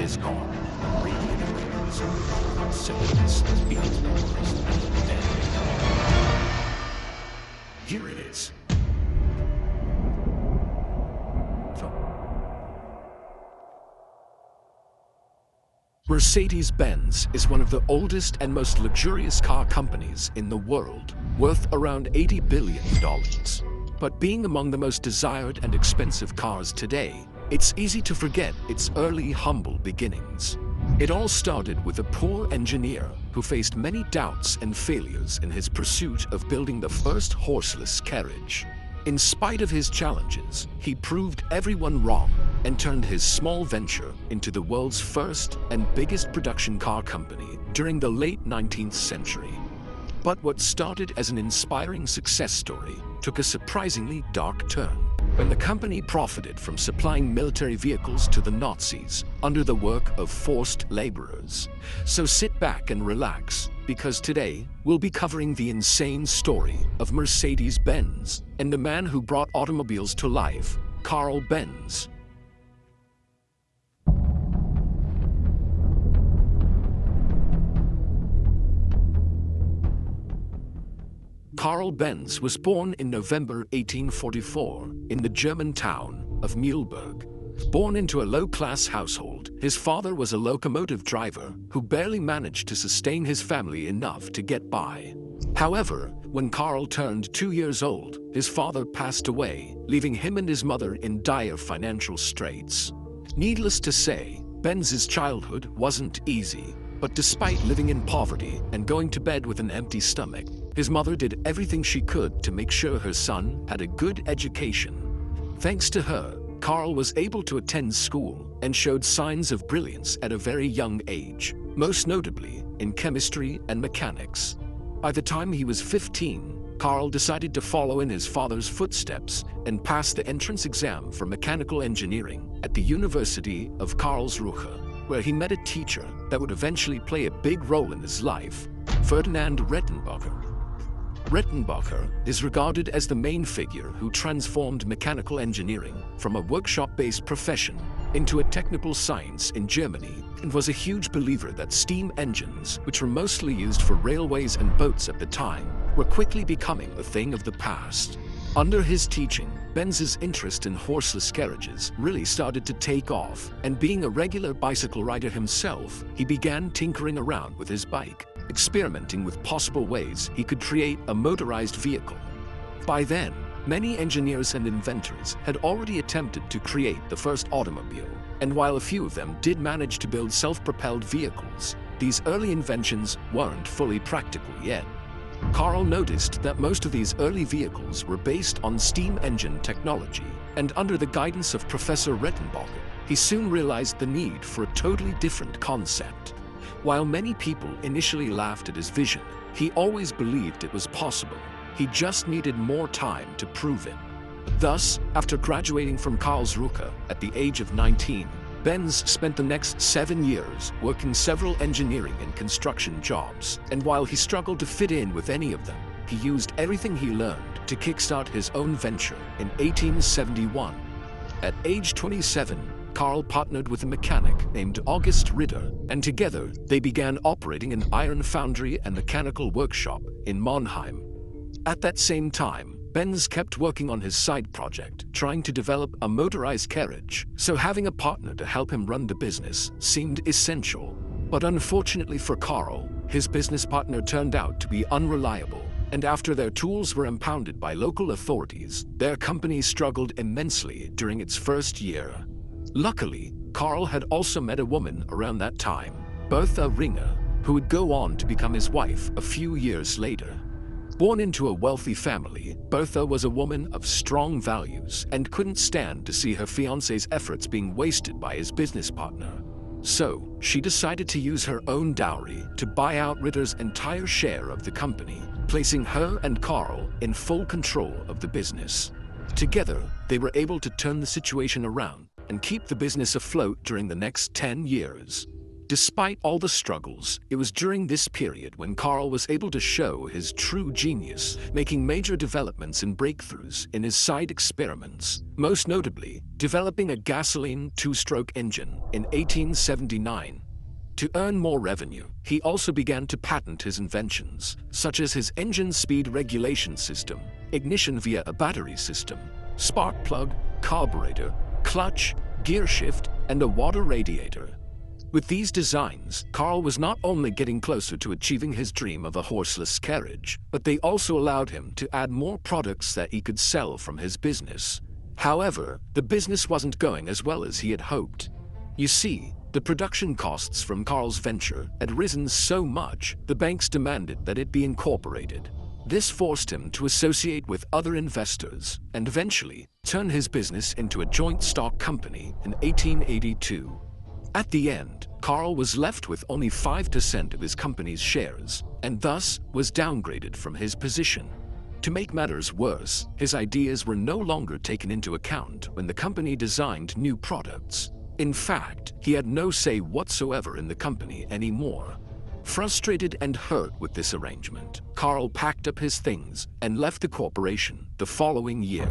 this car radiated wings. Consider this as being the worst end. Here it is. Mercedes-Benz is one of the oldest and most luxurious car companies in the world, worth around $80 billion. But being among the most desired and expensive cars today, it's easy to forget its early humble beginnings. It all started with a poor engineer who faced many doubts and failures in his pursuit of building the first horseless carriage. In spite of his challenges, he proved everyone wrong and turned his small venture into the world's first and biggest production car company during the late 19th century. But what started as an inspiring success story took a surprisingly dark turn when the company profited from supplying military vehicles to the Nazis under the work of forced laborers. So sit back and relax, because today we'll be covering the insane story of Mercedes-Benz and the man who brought automobiles to life, Karl Benz. Karl Benz was born in November 1844 in the German town of Mühlberg. Born into a low-class household, his father was a locomotive driver who barely managed to sustain his family enough to get by. However, when Karl turned 2 years old, his father passed away, leaving him and his mother in dire financial straits. Needless to say, Benz's childhood wasn't easy. But despite living in poverty and going to bed with an empty stomach, his mother did everything she could to make sure her son had a good education. Thanks to her, Karl was able to attend school and showed signs of brilliance at a very young age, most notably in chemistry and mechanics. By the time he was 15, Karl decided to follow in his father's footsteps and pass the entrance exam for mechanical engineering at the University of Karlsruhe, where he met a teacher that would eventually play a big role in his life, Ferdinand Rettenbacher. Rettenbacher is regarded as the main figure who transformed mechanical engineering from a workshop-based profession into a technical science in Germany, and was a huge believer that steam engines, which were mostly used for railways and boats at the time, were quickly becoming a thing of the past. Under his teaching, Benz's interest in horseless carriages really started to take off, and being a regular bicycle rider himself, he began tinkering around with his bike, experimenting with possible ways he could create a motorized vehicle. By then, many engineers and inventors had already attempted to create the first automobile, and while a few of them did manage to build self-propelled vehicles, these early inventions weren't fully practical yet. Karl noticed that most of these early vehicles were based on steam engine technology, and under the guidance of Professor Rettenbacher, he soon realized the need for a totally different concept. While many people initially laughed at his vision, he always believed it was possible. He just needed more time to prove it. Thus, after graduating from Karlsruhe at the age of 19, Benz spent the next 7 years working several engineering and construction jobs, and while he struggled to fit in with any of them, he used everything he learned to kickstart his own venture in 1871. At age 27, Karl partnered with a mechanic named August Ritter, and together they began operating an iron foundry and mechanical workshop in Mannheim. At that same time, Benz kept working on his side project, trying to develop a motorized carriage, so having a partner to help him run the business seemed essential. But unfortunately for Karl, his business partner turned out to be unreliable, and after their tools were impounded by local authorities, their company struggled immensely during its first year. Luckily, Karl had also met a woman around that time, Bertha Ringer, who would go on to become his wife a few years later. Born into a wealthy family, Bertha was a woman of strong values and couldn't stand to see her fiancé's efforts being wasted by his business partner. So, she decided to use her own dowry to buy out Ritter's entire share of the company, placing her and Karl in full control of the business. Together, they were able to turn the situation around and keep the business afloat during the next 10 years. Despite all the struggles, it was during this period when Karl was able to show his true genius, making major developments and breakthroughs in his side experiments, most notably developing a gasoline two-stroke engine in 1879. To earn more revenue, he also began to patent his inventions, such as his engine speed regulation system, ignition via a battery system, spark plug, carburetor, clutch, gear shift, and a water radiator. With these designs, Karl was not only getting closer to achieving his dream of a horseless carriage, but they also allowed him to add more products that he could sell from his business. However, the business wasn't going as well as he had hoped. You see, the production costs from Karl's venture had risen so much, the banks demanded that it be incorporated. This forced him to associate with other investors and eventually turn his business into a joint stock company in 1882. At the end, Karl was left with only 5% of his company's shares, and thus was downgraded from his position. To make matters worse, his ideas were no longer taken into account when the company designed new products. In fact, he had no say whatsoever in the company anymore. Frustrated and hurt with this arrangement, Karl packed up his things and left the corporation the following year.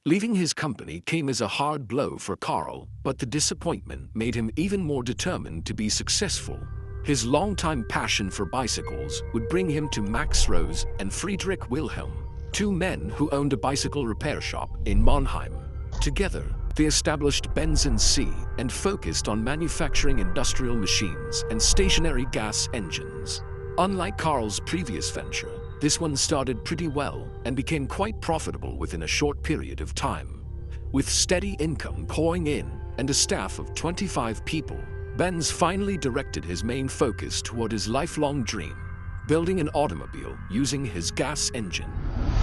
Leaving his company came as a hard blow for Karl, but the disappointment made him even more determined to be successful. His longtime passion for bicycles would bring him to Max Rose and Friedrich Wilhelm, two men who owned a bicycle repair shop in Mannheim. Together, they established Benz Cie and focused on manufacturing industrial machines and stationary gas engines. Unlike Karl's previous venture, this one started pretty well and became quite profitable within a short period of time. With steady income pouring in and a staff of 25 people, Benz finally directed his main focus toward his lifelong dream, building an automobile using his gas engine.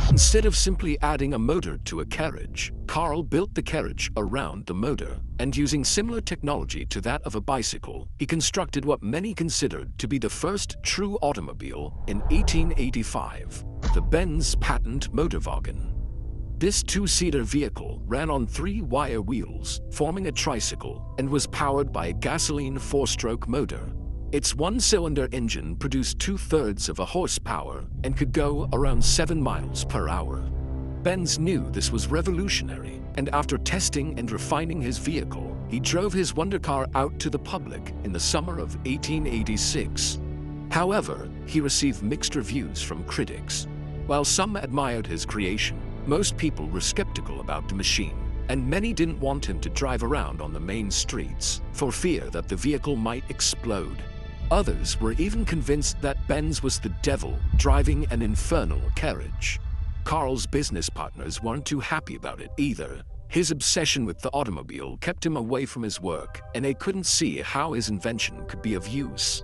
Instead of simply adding a motor to a carriage, Karl built the carriage around the motor, and using similar technology to that of a bicycle, he constructed what many considered to be the first true automobile in 1885, the Benz patent Motorwagen. This two-seater vehicle ran on 3-wire wheels, forming a tricycle, and was powered by a gasoline 4-stroke motor. Its one-cylinder engine produced 2/3 of a horsepower and could go around 7 miles per hour. Benz knew this was revolutionary, and after testing and refining his vehicle, he drove his wonder car out to the public in the summer of 1886. However, he received mixed reviews from critics. While some admired his creation, most people were skeptical about the machine, and many didn't want him to drive around on the main streets for fear that the vehicle might explode. Others were even convinced that Benz was the devil driving an infernal carriage. Karl's business partners weren't too happy about it either. His obsession with the automobile kept him away from his work, and they couldn't see how his invention could be of use.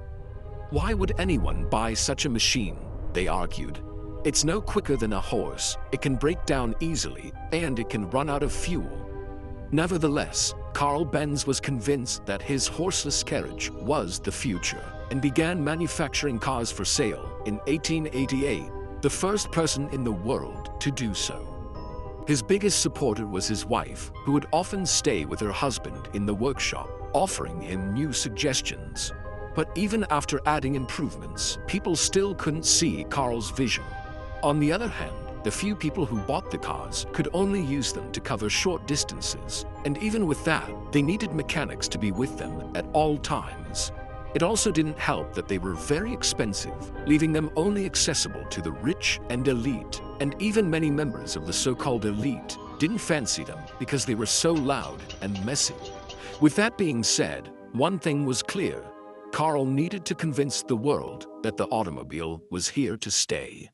Why would anyone buy such a machine? They argued. It's no quicker than a horse, it can break down easily, and it can run out of fuel. Nevertheless, Karl Benz was convinced that his horseless carriage was the future, and began manufacturing cars for sale in 1888, the first person in the world to do so. His biggest supporter was his wife, who would often stay with her husband in the workshop, offering him new suggestions. But even after adding improvements, people still couldn't see Karl's vision. On the other hand, the few people who bought the cars could only use them to cover short distances, and even with that, they needed mechanics to be with them at all times. It also didn't help that they were very expensive, leaving them only accessible to the rich and elite, and even many members of the so-called elite didn't fancy them because they were so loud and messy. With that being said, one thing was clear: Karl needed to convince the world that the automobile was here to stay.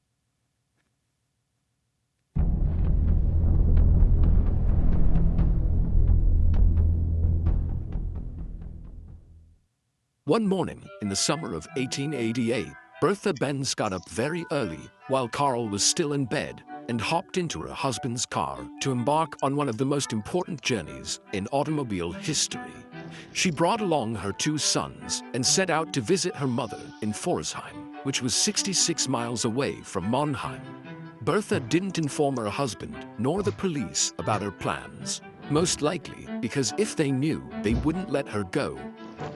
One morning in the summer of 1888, Bertha Benz got up very early while Karl was still in bed and hopped into her husband's car to embark on one of the most important journeys in automobile history. She brought along her 2 sons and set out to visit her mother in Pforzheim, which was 66 miles away from Mannheim. Bertha didn't inform her husband nor the police about her plans, most likely because if they knew, they wouldn't let her go.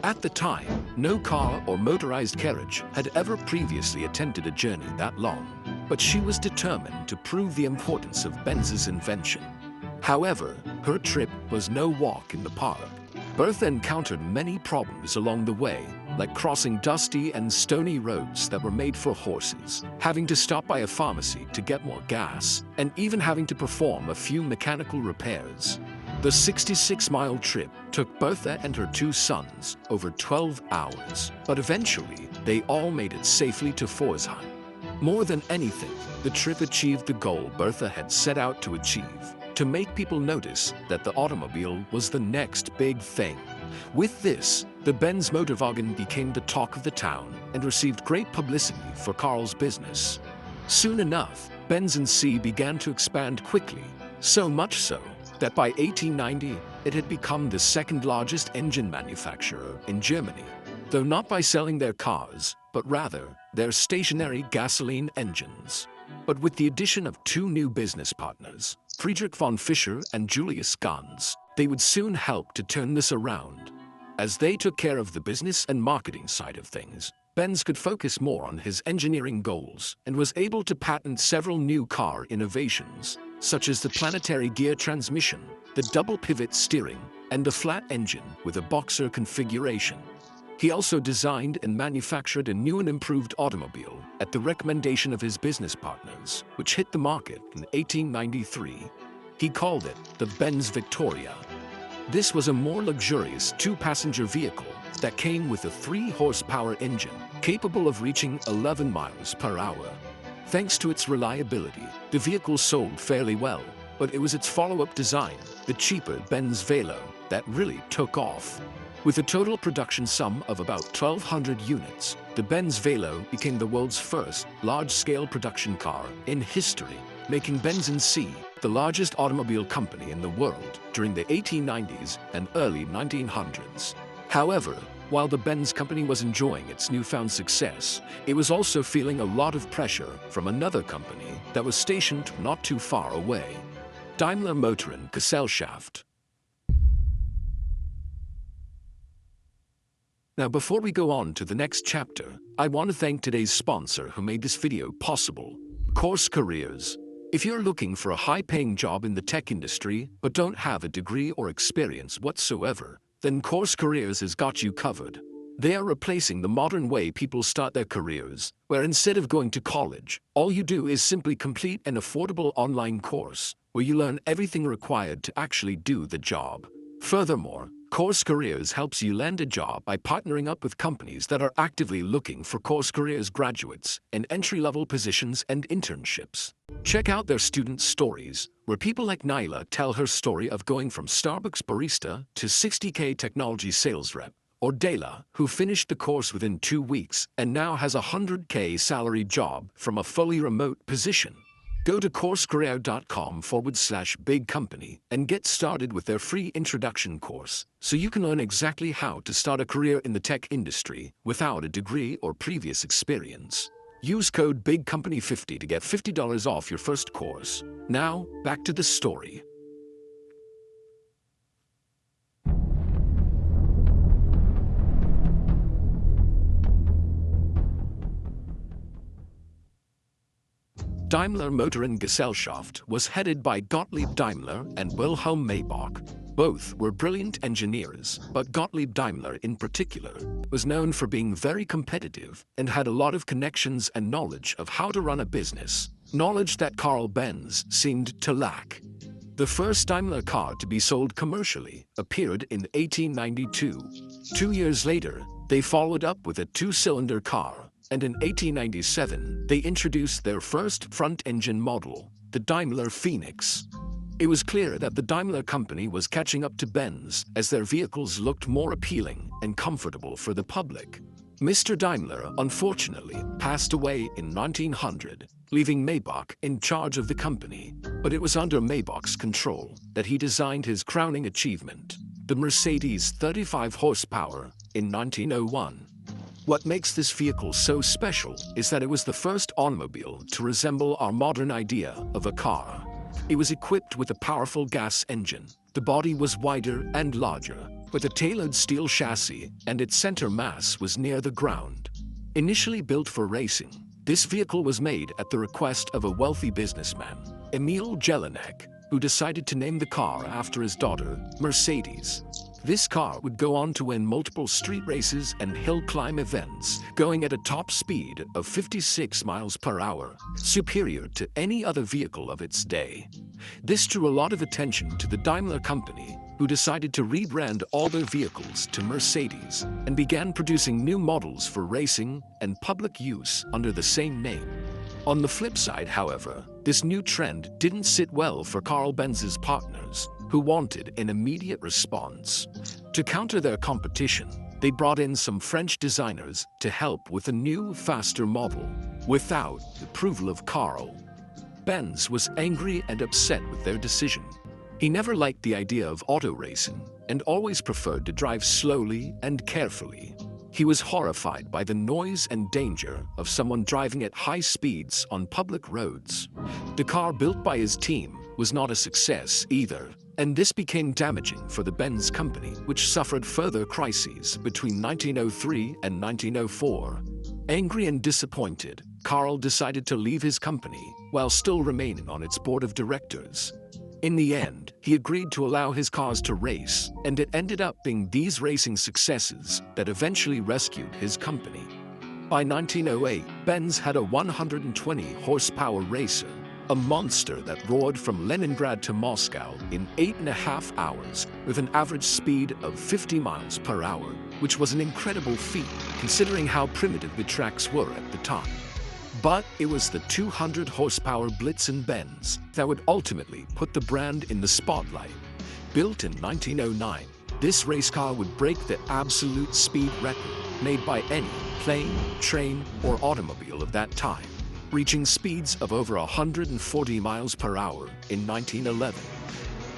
At the time, no car or motorized carriage had ever previously attempted a journey that long, but she was determined to prove the importance of Benz's invention. However, her trip was no walk in the park. Bertha encountered many problems along the way, like crossing dusty and stony roads that were made for horses, having to stop by a pharmacy to get more gas, and even having to perform a few mechanical repairs. The 66-mile trip took Bertha and her 2 sons over 12 hours, but eventually they all made it safely to Pforzheim. More than anything, the trip achieved the goal Bertha had set out to achieve: to make people notice that the automobile was the next big thing. With this, the Benz Motorwagen became the talk of the town and received great publicity for Karl's business. Soon enough, Benz Cie began to expand quickly, so much so that by 1890, it had become the 2nd largest engine manufacturer in Germany, though not by selling their cars, but rather their stationary gasoline engines. But with the addition of 2 new business partners, Friedrich von Fischer and Julius Ganz, they would soon help to turn this around. As they took care of the business and marketing side of things, Benz could focus more on his engineering goals and was able to patent several new car innovations, such as the planetary gear transmission, the double pivot steering, and the flat engine with a boxer configuration. He also designed and manufactured a new and improved automobile at the recommendation of his business partners, which hit the market in 1893. He called it the Benz Victoria. This was a more luxurious 2-passenger vehicle that came with a 3-horsepower engine capable of reaching 11 miles per hour. Thanks to its reliability, the vehicle sold fairly well, but it was its follow-up design, the cheaper Benz Velo, that really took off. With a total production sum of about 1,200 units, the Benz Velo became the world's first large-scale production car in history, making Benz Cie the largest automobile company in the world during the 1890s and early 1900s. However, while the Benz company was enjoying its newfound success, it was also feeling a lot of pressure from another company that was stationed not too far away: Daimler Motoren Gesellschaft. Now, before we go on to the next chapter, I want to thank today's sponsor who made this video possible, Course Careers. If you're looking for a high-paying job in the tech industry but don't have a degree or experience whatsoever, then Course Careers has got you covered. They are replacing the modern way people start their careers, where instead of going to college, all you do is simply complete an affordable online course where you learn everything required to actually do the job. Furthermore, Course Careers helps you land a job by partnering up with companies that are actively looking for Course Careers graduates in entry-level positions and internships. Check out their student stories, where people like Nyla tell her story of going from Starbucks barista to 60K technology sales rep, or Dela, who finished the course within 2 weeks and now has a 100K salary job from a fully remote position. Go to coursecareer.com/big company and get started with their free introduction course, so you can learn exactly how to start a career in the tech industry without a degree or previous experience. Use code BIGCOMPANY50 to get $50 off your first course. Now, back to the story. Daimler Motoren Gesellschaft was headed by Gottlieb Daimler and Wilhelm Maybach. Both were brilliant engineers, but Gottlieb Daimler in particular was known for being very competitive and had a lot of connections and knowledge of how to run a business, knowledge that Karl Benz seemed to lack. The first Daimler car to be sold commercially appeared in 1892. 2 years later, they followed up with a 2-cylinder car, and in 1897, they introduced their first front-engine model, the Daimler Phoenix. It was clear that the Daimler company was catching up to Benz as their vehicles looked more appealing and comfortable for the public. Mr. Daimler, unfortunately, passed away in 1900, leaving Maybach in charge of the company, but it was under Maybach's control that he designed his crowning achievement, the Mercedes 35 horsepower, in 1901. What makes this vehicle so special is that it was the first automobile to resemble our modern idea of a car. It was equipped with a powerful gas engine. The body was wider and larger, with a tailored steel chassis, and its center mass was near the ground. Initially built for racing, this vehicle was made at the request of a wealthy businessman, Emil Jelinek, who decided to name the car after his daughter, Mercedes. This car would go on to win multiple street races and hill climb events, going at a top speed of 56 miles per hour, superior to any other vehicle of its day. This drew a lot of attention to the Daimler company, who decided to rebrand all their vehicles to Mercedes and began producing new models for racing and public use under the same name. On the flip side, however, this new trend didn't sit well for Karl Benz's partners, who wanted an immediate response. To counter their competition, they brought in some French designers to help with a new, faster model. Without the approval of Karl, Benz was angry and upset with their decision. He never liked the idea of auto racing and always preferred to drive slowly and carefully. He was horrified by the noise and danger of someone driving at high speeds on public roads. The car built by his team was not a success either, and this became damaging for the Benz company, which suffered further crises between 1903 and 1904. Angry and disappointed, Karl decided to leave his company while still remaining on its board of directors. In the end, he agreed to allow his cars to race, and it ended up being these racing successes that eventually rescued his company. By 1908, Benz had a 120-horsepower racer, a monster that roared from Leningrad to Moscow in 8.5 hours with an average speed of 50 miles per hour, which was an incredible feat considering how primitive the tracks were at the time. But it was the 200-horsepower Blitzen Benz that would ultimately put the brand in the spotlight. Built in 1909, this race car would break the absolute speed record made by any plane, train, or automobile of that time, reaching speeds of over 140 miles per hour in 1911.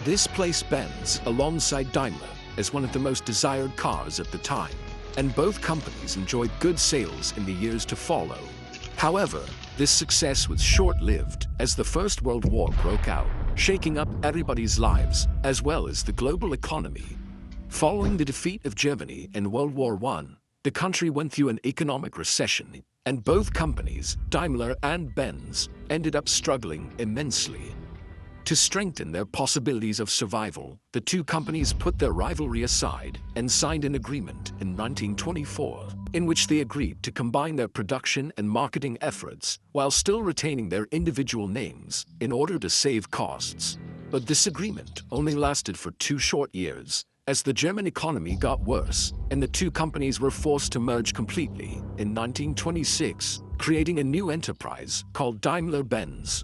This placed Benz alongside Daimler as one of the most desired cars at the time, and both companies enjoyed good sales in the years to follow. However, this success was short-lived as the First World War broke out, shaking up everybody's lives as well as the global economy. Following the defeat of Germany in World War I, the country went through an economic recession, and both companies, Daimler and Benz, ended up struggling immensely. To strengthen their possibilities of survival, the two companies put their rivalry aside and signed an agreement in 1924, in which they agreed to combine their production and marketing efforts while still retaining their individual names in order to save costs. But this agreement only lasted for 2 short years, as the German economy got worse and the two companies were forced to merge completely in 1926, creating a new enterprise called Daimler-Benz.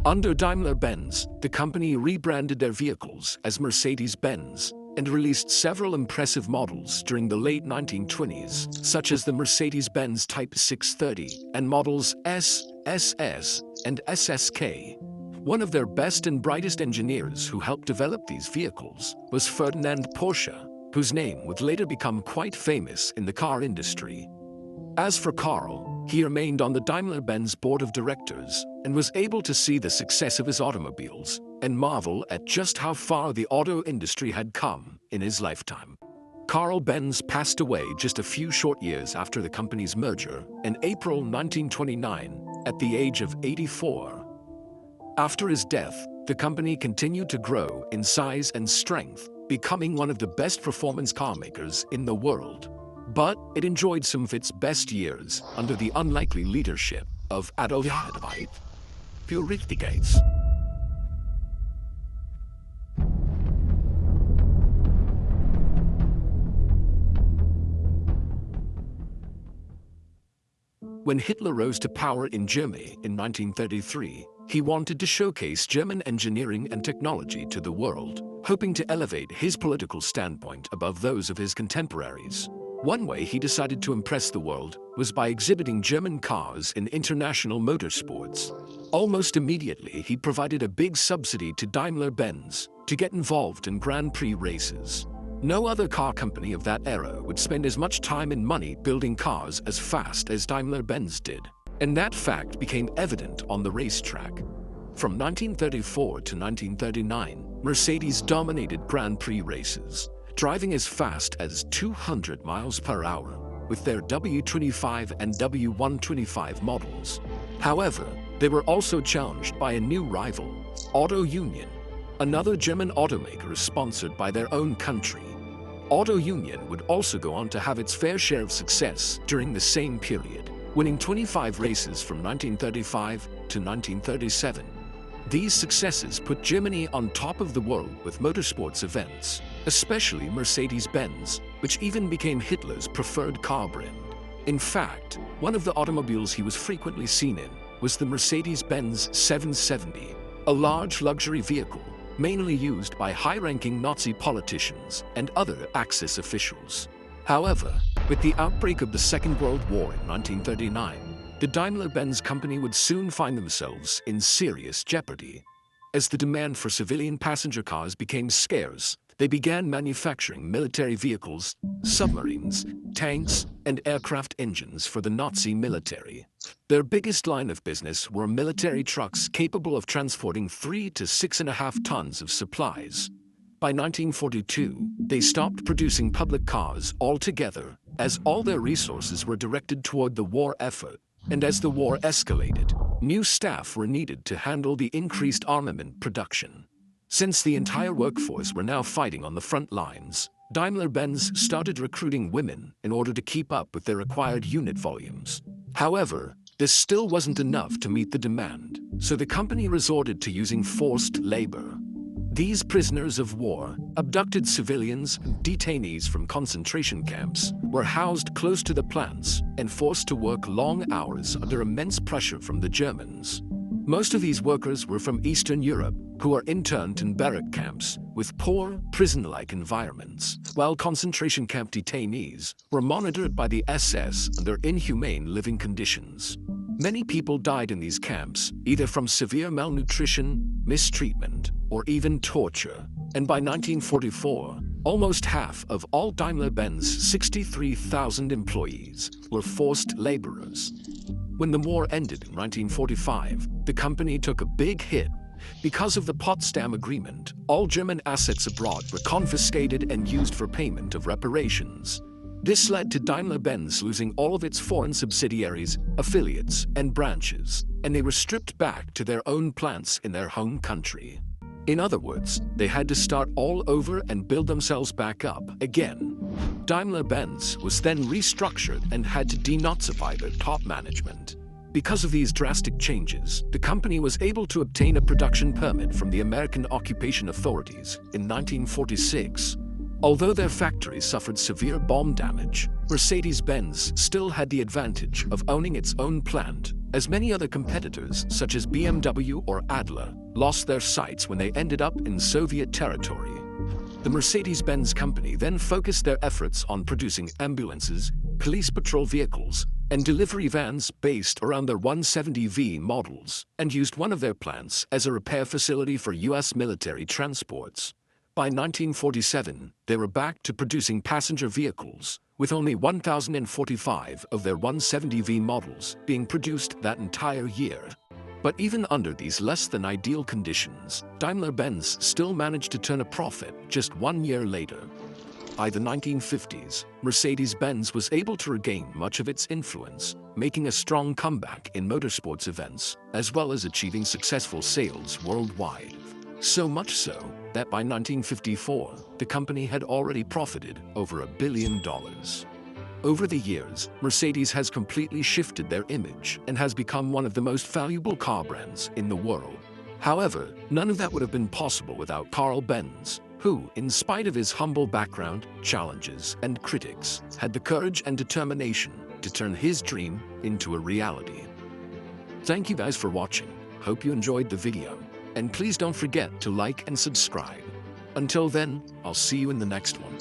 Under Daimler-Benz, the company rebranded their vehicles as Mercedes-Benz and released several impressive models during the late 1920s, such as the Mercedes-Benz Type 630 and models S, SS, and SSK. One of their best and brightest engineers who helped develop these vehicles was Ferdinand Porsche, whose name would later become quite famous in the car industry. As for Karl, he remained on the Daimler-Benz board of directors and was able to see the success of his automobiles and marvel at just how far the auto industry had come in his lifetime. Karl Benz passed away just a few short years after the company's merger in April 1929 at the age of 84. After his death, the company continued to grow in size and strength, becoming one of the best performance car makers in the world. But it enjoyed some of its best years under the unlikely leadership of Adolf Hitler. Purificates. When Hitler rose to power in Germany in 1933, he wanted to showcase German engineering and technology to the world, hoping to elevate his political standpoint above those of his contemporaries. One way he decided to impress the world was by exhibiting German cars in international motorsports. Almost immediately, he provided a big subsidy to Daimler-Benz to get involved in Grand Prix races. No other car company of that era would spend as much time and money building cars as fast as Daimler-Benz did, and that fact became evident on the racetrack. From 1934 to 1939, Mercedes dominated Grand Prix races, driving as fast as 200 miles per hour with their W25 and W125 models. However, they were also challenged by a new rival, Auto Union, another German automaker sponsored by their own country. Auto Union would also go on to have its fair share of success during the same period, winning 25 races from 1935 to 1937. These successes put Germany on top of the world with motorsports events, especially Mercedes-Benz, which even became Hitler's preferred car brand. In fact, one of the automobiles he was frequently seen in was the Mercedes-Benz 770, a large luxury vehicle mainly used by high-ranking Nazi politicians and other Axis officials. However, with the outbreak of the Second World War in 1939, the Daimler-Benz company would soon find themselves in serious jeopardy. As the demand for civilian passenger cars became scarce, they began manufacturing military vehicles, submarines, tanks, and aircraft engines for the Nazi military. Their biggest line of business were military trucks capable of transporting 3 to 6.5 tons of supplies. By 1942, they stopped producing public cars altogether, as all their resources were directed toward the war effort. And as the war escalated, new staff were needed to handle the increased armament production. Since the entire workforce were now fighting on the front lines, Daimler-Benz started recruiting women in order to keep up with their required unit volumes. However, this still wasn't enough to meet the demand, so the company resorted to using forced labor. These prisoners of war, abducted civilians and detainees from concentration camps, were housed close to the plants and forced to work long hours under immense pressure from the Germans. Most of these workers were from Eastern Europe, who were interned in barrack camps with poor, prison-like environments, while concentration camp detainees were monitored by the SS under inhumane living conditions. Many people died in these camps, either from severe malnutrition, mistreatment, or even torture. And by 1944, almost half of all Daimler-Benz 63,000 employees were forced laborers. When the war ended in 1945, the company took a big hit. Because of the Potsdam Agreement, all German assets abroad were confiscated and used for payment of reparations. This led to Daimler-Benz losing all of its foreign subsidiaries, affiliates, and branches, and they were stripped back to their own plants in their home country. In other words, they had to start all over and build themselves back up again. Daimler-Benz was then restructured and had to denazify their top management. Because of these drastic changes, the company was able to obtain a production permit from the American occupation authorities in 1946. Although their factory suffered severe bomb damage, Mercedes-Benz still had the advantage of owning its own plant, as many other competitors, such as BMW or Adler, lost their sites when they ended up in Soviet territory. The Mercedes-Benz company then focused their efforts on producing ambulances, police patrol vehicles, and delivery vans based around their 170V models, and used one of their plants as a repair facility for US military transports. By 1947, they were back to producing passenger vehicles, with only 1,045 of their 170V models being produced that entire year. But even under these less-than-ideal conditions, Daimler-Benz still managed to turn a profit just 1 year later. By the 1950s, Mercedes-Benz was able to regain much of its influence, making a strong comeback in motorsports events, as well as achieving successful sales worldwide. So much so that by 1954, the company had already profited over $1 billion. Over the years, Mercedes has completely shifted their image and has become one of the most valuable car brands in the world. However, none of that would have been possible without Karl Benz, who, in spite of his humble background, challenges, and critics, had the courage and determination to turn his dream into a reality. Thank you guys for watching. Hope you enjoyed the video. And please don't forget to like and subscribe. Until then, I'll see you in the next one.